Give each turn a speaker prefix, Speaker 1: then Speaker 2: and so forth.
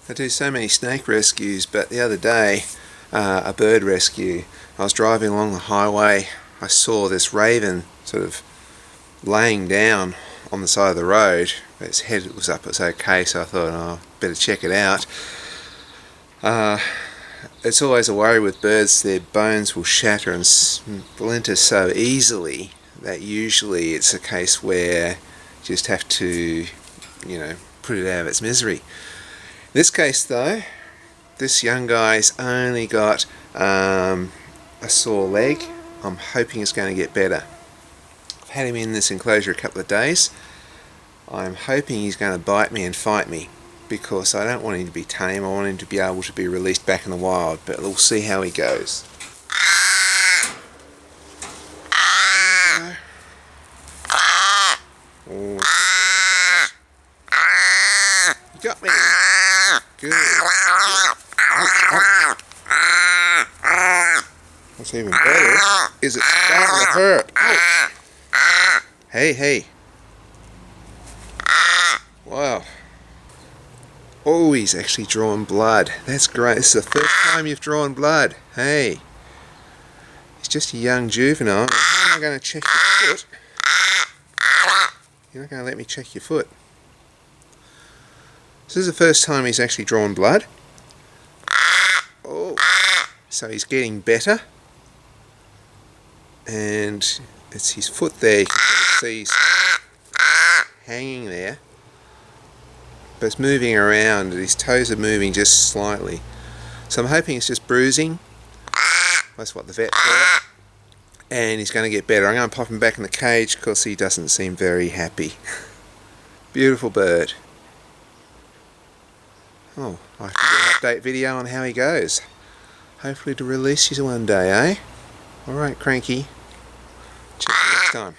Speaker 1: I do so many snake rescues, but the other day, a bird rescue. I was driving along the highway, I saw this raven sort of laying down on the side of the road. Its head was up, it was okay, so I thought, oh, better check it out. It's always a worry with birds, their bones will shatter and splinter so easily that usually it's a case where you just have to, put it out of its misery. In this case though, this young guy's only got a sore leg. I'm hoping it's going to get better. I've had him in this enclosure a couple of days. I'm hoping he's going to bite me and fight me, because I don't want him to be tame. I want him to be able to be released back in the wild, but we'll see how he goes. Oh, you got me. Good. What's even better is it's starting to hurt. Oh. Hey. Wow. Oh, he's actually drawn blood. That's great. This is the first time you've drawn blood. Hey. He's just a young juvenile. How am I going to check your foot? You're not going to let me check your foot. This is the first time he's actually drawn blood. Oh. So he's getting better. And it's his foot there. You can sort of see he's hanging there. But it's moving around, and his toes are moving just slightly. So I'm hoping it's just bruising. That's what the vet thought. And he's going to get better. I'm going to pop him back in the cage because he doesn't seem very happy. Beautiful bird. Oh, I have to do an update video on how he goes. Hopefully to release you one day, eh? Alright, Cranky. Check you next time.